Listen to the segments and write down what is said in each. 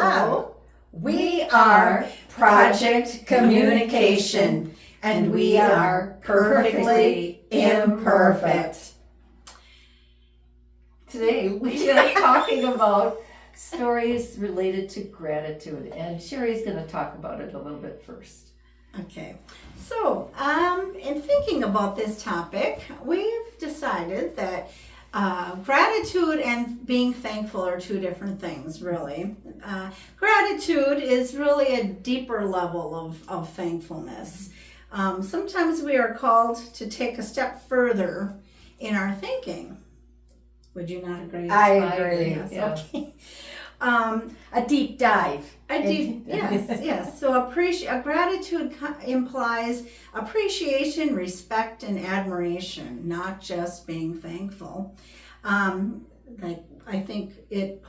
Hello. We are Project Communication, and we are perfectly imperfect. Today we are talking about stories related to gratitude, and Sherry's going to talk about it a little bit first. Okay, so in thinking about this topic, we've decided that gratitude and being thankful are two different things, really. Gratitude is really a deeper level of thankfulness. Sometimes we are called to take a step further in our thinking. Would you not agree? I agree. Yes, Yeah. okay. A deep dive. Yes. So gratitude implies appreciation, respect, and admiration, not just being thankful. I think it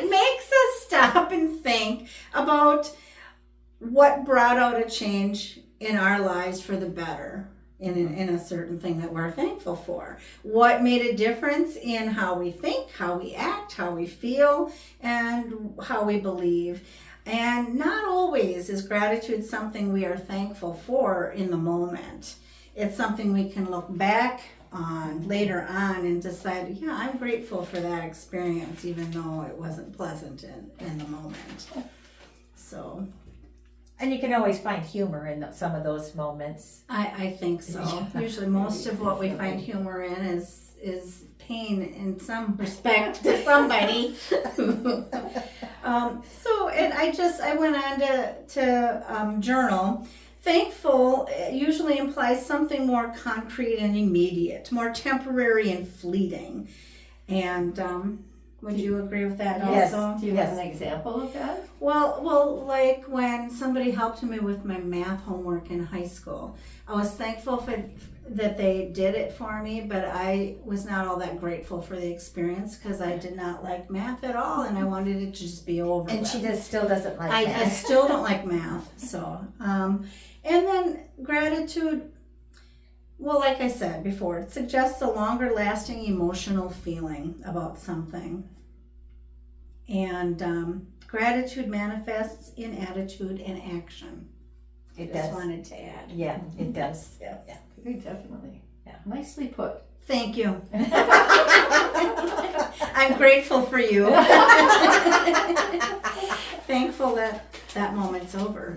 makes us stop and think about what brought out a change in our lives for the better. In a certain thing that we're thankful for. What made a difference in how we think, how we act, how we feel, and how we believe. And not always is gratitude something we are thankful for in the moment. It's something we can look back on later on and decide, yeah, I'm grateful for that experience, even though it wasn't pleasant in the moment. So... And you can always find humor in some of those moments. I think so. Usually most of what we find humor in is pain in some respect to somebody. I went on to journal. Thankful usually implies something more concrete and immediate, more temporary and fleeting. And would you agree with that Yes. also? Do you have an example of that? Well, like when somebody helped me with my math homework in high school, I was thankful that they did it for me, but I was not all that grateful for the experience because I did not like math at all, and I wanted it to just be over. And she still doesn't like I that. still don't like math. So, and then gratitude. Well, like I said before, it suggests a longer lasting emotional feeling about something. And gratitude manifests in attitude and action. It Just does. wanted to add. Yeah, it does. Yes. Yeah. Definitely. Yeah. Nicely put. Thank you. I'm grateful for you. Thankful that moment's over.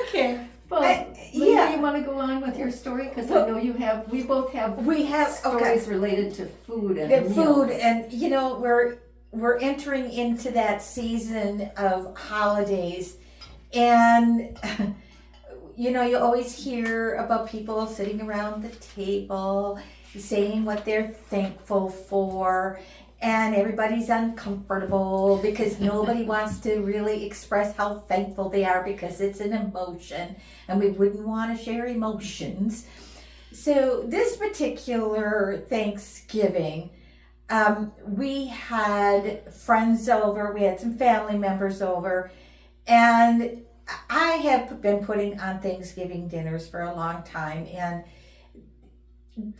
Okay. Well, yeah. you want to go on with your story? Because I know we both have stories related to food and The meals. food, and we're entering into that season of holidays, and you always hear about people sitting around the table saying what they're thankful for, and everybody's uncomfortable because nobody wants to really express how thankful they are because it's an emotion, and we wouldn't want to share emotions. So this particular Thanksgiving, we had friends over, we had some family members over, and I have been putting on Thanksgiving dinners for a long time, and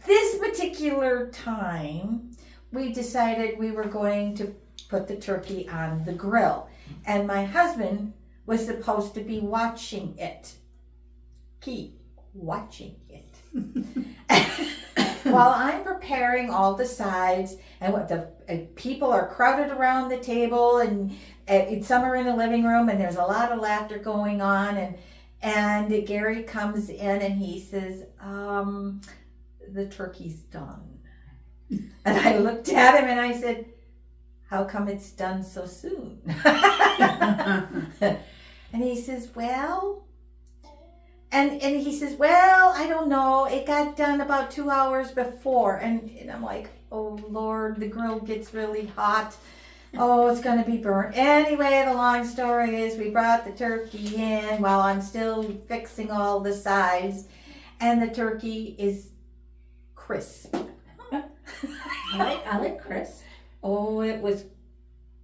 this particular time, we decided we were going to put the turkey on the grill, and my husband was supposed to be watching it. Watching it. While I'm preparing all the sides, and what the people are crowded around the table, and some are in the living room, and there's a lot of laughter going on, and Gary comes in and he says, the turkey's done. And I looked at him and I said, how come it's done so soon? And he says, well, and he says, well, I don't know. It got done about 2 hours before. And I'm like, oh, Lord, the grill gets really hot. Oh, it's going to be burnt. Anyway, the long story is we brought the turkey in while I'm still fixing all the sides. And the turkey is crisp. I like crisp. Oh, it was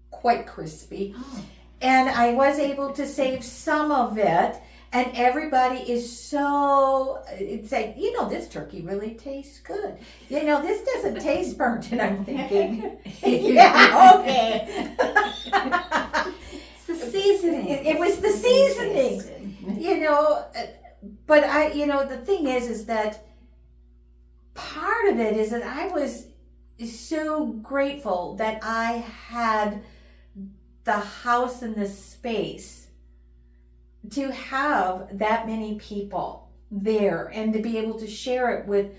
quite crispy. And I was able to save some of it. And everybody is so, it's like, this turkey really tastes good. This doesn't taste burnt. And I'm thinking, yeah, okay. It's the seasoning. It was the seasoning, but the thing is that part of it is that I was so grateful that I had the house and the space to have that many people there and to be able to share it with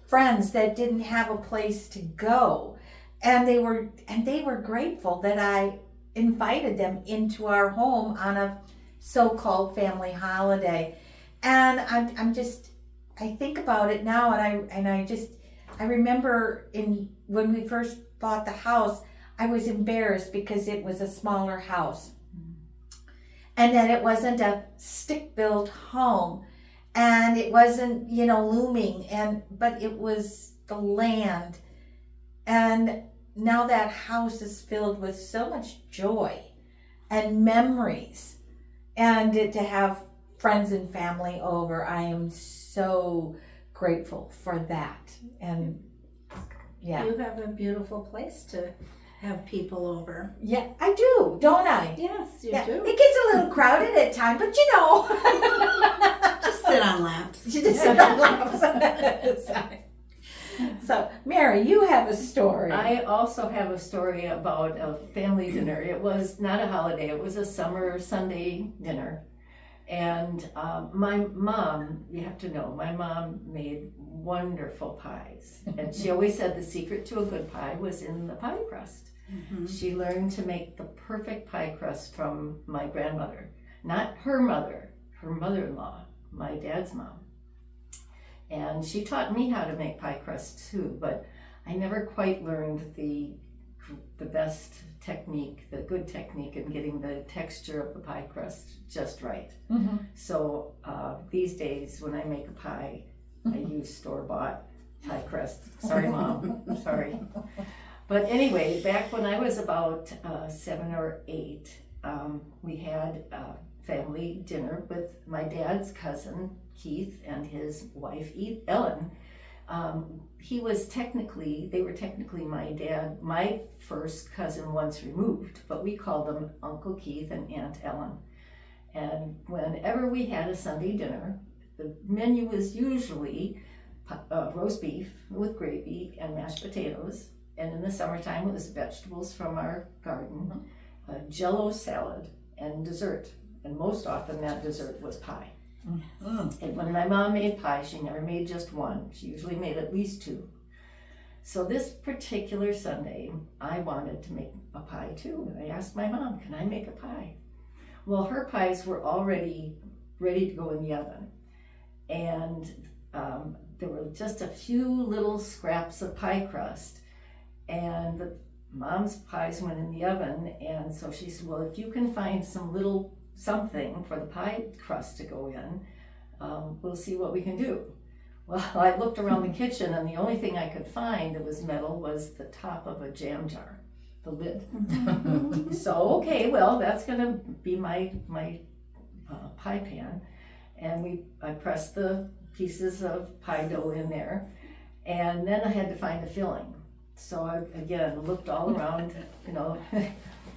friends that didn't have a place to go. And they were grateful that I invited them into our home on a so-called family holiday. And I think about it now, and I remember when we first bought the house, I was embarrassed because it was a smaller house. And that it wasn't a stick-built home, and it wasn't, looming, but it was the land. And now that house is filled with so much joy and memories, and to have friends and family over, I am so grateful for that. And yeah, You have a beautiful place to have people over. yeah, I do, don't I? Yes, you Yeah, do. it gets a little crowded at times, but Just sit on laps. you just sit on laps. So, Mary, you have a story. I also have a story about a family dinner. It was not a holiday, it was a summer Sunday dinner. And my mom, you have to know, my mom made wonderful pies. And she always said the secret to a good pie was in the pie crust. Mm-hmm. She learned to make the perfect pie crust from my grandmother. Not her mother, her mother-in-law, my dad's mom. And she taught me how to make pie crust too, but I never quite learned the best technique, the good technique in getting the texture of the pie crust just right. Mm-hmm. So these days when I make a pie, I use store-bought pie crust. Sorry, Mom, sorry. But anyway, back when I was about 7 or 8, we had a family dinner with my dad's cousin, Keith, and his wife, Ellen. They were technically my first cousin once removed, but we called them Uncle Keith and Aunt Ellen. And whenever we had a Sunday dinner, the menu was usually roast beef with gravy and mashed potatoes. And in the summertime, it was vegetables from our garden, a Jell-O salad, and dessert. And most often that dessert was pie. Mm-hmm. And when my mom made pie, she never made just one. She usually made at least 2. So this particular Sunday, I wanted to make a pie too. And I asked my mom, can I make a pie? Well, her pies were already ready to go in the oven. And there were just a few little scraps of pie crust. And mom's pies went in the oven. And so she said, well, if you can find some little something for the pie crust to go in, we'll see what we can do. Well, I looked around the kitchen, and the only thing I could find that was metal was the top of a jam jar, the lid. So, okay, well, that's gonna be my pie pan. And I pressed the pieces of pie dough in there, and then I had to find a filling. So I, again, looked all around,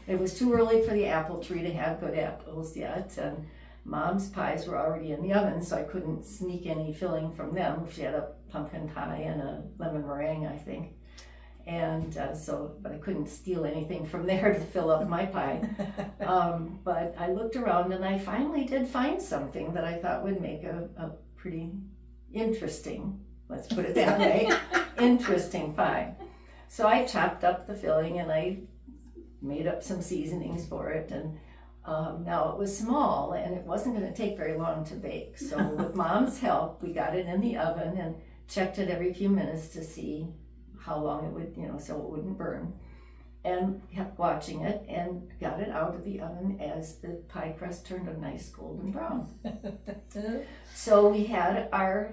It was too early for the apple tree to have good apples yet, and Mom's pies were already in the oven, so I couldn't sneak any filling from them. She had a pumpkin pie and a lemon meringue, I think. And but I couldn't steal anything from there to fill up my pie. But I looked around, and I finally did find something that I thought would make a pretty interesting, let's put it that way, interesting pie. So I chopped up the filling, and I made up some seasonings for it, and now it was small, and it wasn't going to take very long to bake. So with Mom's help, we got it in the oven and checked it every few minutes to see how long it would, so it wouldn't burn, and kept watching it and got it out of the oven as the pie crust turned a nice golden brown. So we had our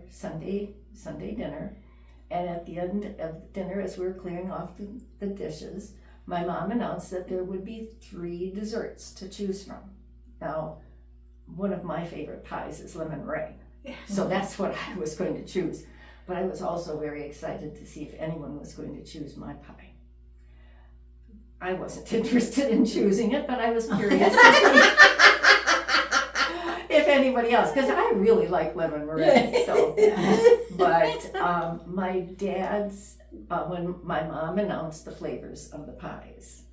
Sunday dinner, and at the end of dinner, as we were clearing off the dishes, my mom announced that there would be 3 desserts to choose from. Now, one of my favorite pies is lemon meringue. So that's what I was going to choose. But I was also very excited to see if anyone was going to choose my pie. I wasn't interested in choosing it, but I was curious to see if anybody else, because I really like lemon meringue. So, but my dad's, when my mom announced the flavors of the pies,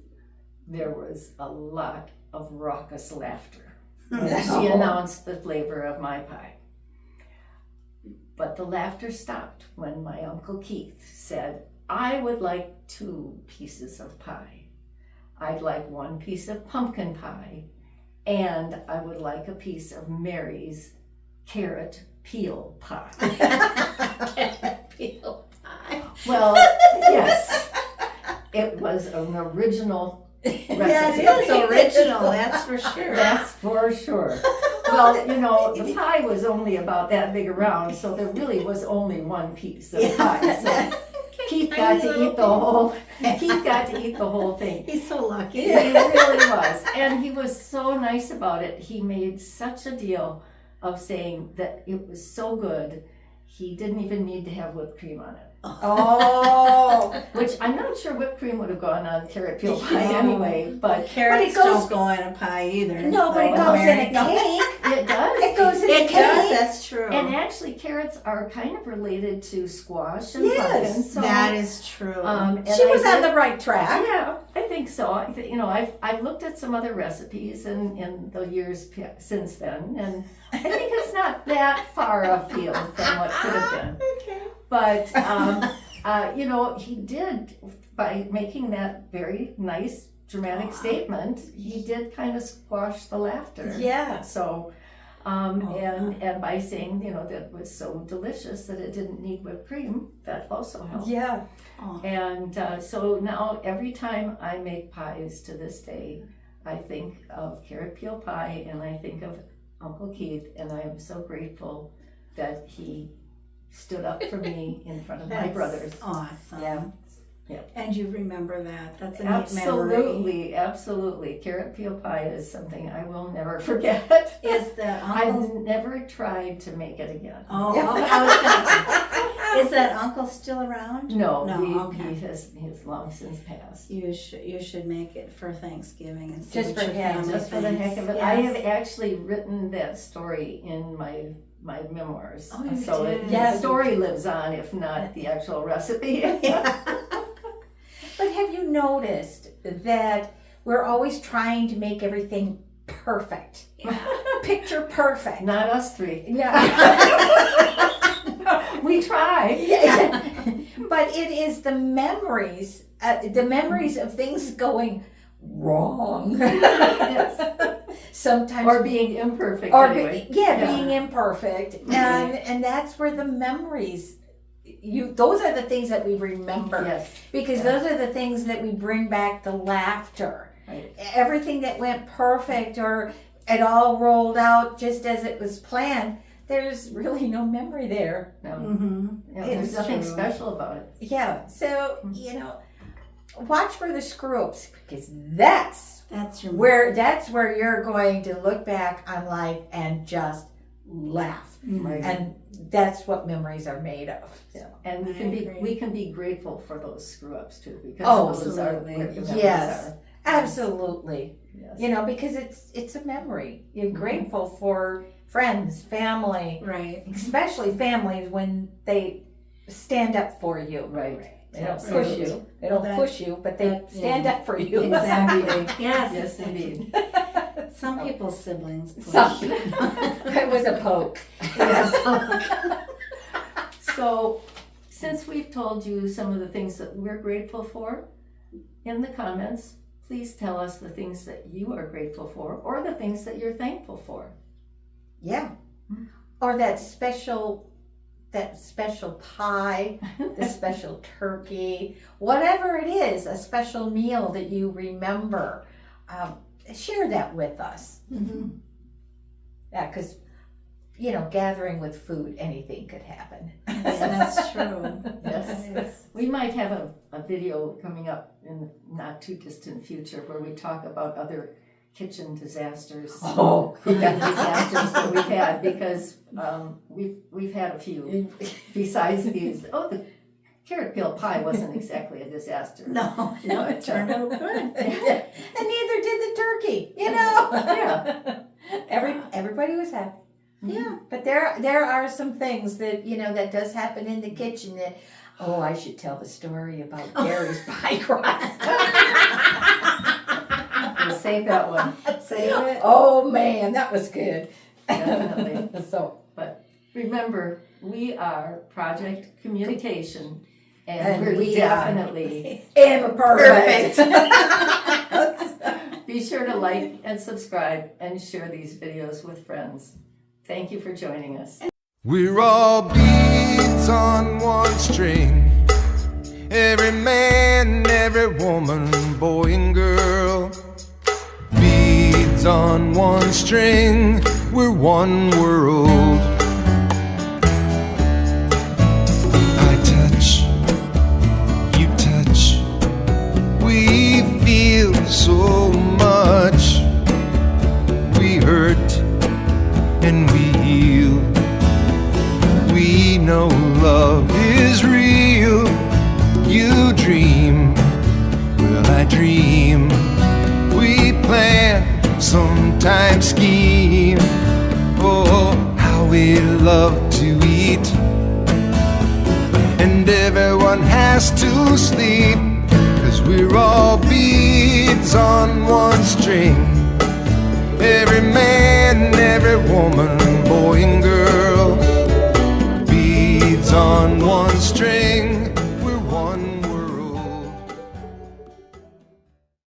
there was a lot of raucous laughter when she announced the flavor of my pie. But the laughter stopped when my Uncle Keith said, I would like 2 pieces of pie. I'd like 1 piece of pumpkin pie, and I would like a piece of Mary's carrot peel pie. Carrot peel pie. Well, yes, it was an original recipe. That is original, that's for sure. That's for sure. Well, you know, the pie was only about that big around, so there really was only 1 piece of pie. So Keith got to eat the whole. Keith got to eat the whole thing. He's so lucky. He really was, and he was so nice about it. He made such a deal of saying that it was so good, he didn't even need to have whipped cream on it. Oh, Which I'm not sure whipped cream would have gone on carrot peel pie No. anyway, but Carrots goes- don't go in a pie either. no, but it though, goes in Mary. a cake. it does. It goes in a It cake. does, that's true. And actually, carrots are kind of related to squash and Yes, pumpkin. So, That is true. and She I was on did- the right track. Yeah, I think so. You know, I've looked at some other recipes in the years since then, and I think it's not that far afield from what could have been. Okay. But you know, he did, by making that very nice dramatic statement, he did kind of squash the laughter. Yeah. So, and by saying, you know, that it was so delicious that it didn't need whipped cream, that also helped. Yeah. Oh. And so now every time I make pies to this day, I think of carrot peel pie and I think of Uncle Keith, and I am so grateful that he stood up for me in front of my That's brothers. Awesome. Yeah. Yeah. And you remember that. That's a neat memory. Absolutely, absolutely. Carrot peel pie is something I will never forget. Is the uncle? I've never tried to make it again. Oh, I was gonna say, is that uncle still around? No, No, okay. he has long since passed. You should make it for Thanksgiving and see Just what for your him, family Just for the thinks. heck of it. Yes. I have actually written that story in my memoirs. Oh, you so did. the story lives on, if not the actual recipe. But have you noticed that we're always trying to make everything perfect? Picture perfect. Not us 3. No. We try. But it is the memories of things going wrong. Yes. Sometimes Or being imperfect or anyway. being imperfect, and that's where the memories. Those are the things that we remember. Yes. Because those are the things that we bring back the laughter. Right. Everything that went perfect or it all rolled out just as it was planned, there's really no memory there. No. Mm-hmm. Yeah, there's It's nothing true. special about it. Yeah, so, watch for the screw-ups because that's That's your where you're going to look back on life and just laugh. Right. And that's what memories are made of. Yeah. And I agree. we can be grateful for those screw ups too, because Oh, those are absolutely. where the memories Yes. are. Absolutely. Yes. Because it's a memory. You're grateful for friends, family, right. especially families when they stand up for you. Right. They don't Absolutely. push you. They don't That- push you, but they that- stand up for you. Exactly. Yes. Yes, indeed. Some people's siblings push. Some- It was a poke. So, since we've told you some of the things that we're grateful for, in the comments, please tell us the things that you are grateful for or the things that you're thankful for. Yeah. Or that special pie, the special turkey, whatever it is, a special meal that you remember. Share that with us. Mhm. Yeah, because, gathering with food, anything could happen. Yeah, that's true. Yes. We might have a video coming up in the not too distant future where we talk about other kitchen disasters. Oh, Disasters that we've had, because we've had a few besides these. Oh, the carrot peel pie wasn't exactly a disaster. No, it turned out good. and neither did the turkey. You know. Yeah. Everybody was happy. Yeah. But there are some things that, you know, that does happen in the kitchen that, oh, I should tell the story about Gary's pie crust. We'll save that one. Save it. Oh man, that was good. Definitely. So, But remember, we are Project Communication, and And we're we definitely imperfect. Be sure to like and subscribe and share these videos with friends. Thank you for joining us. We're all beads on one string. Every man, every woman, boy and girl. Beads on one string. We're one world. I touch, you touch. We feel so much. We hurt and we heal. We know love is real. You dream, well I dream. We plan, sometimes scheme. Oh, how we love to eat. And everyone has to sleep, 'cause we're all beads on one string. Every man, every woman, boy and girl, beads on one string.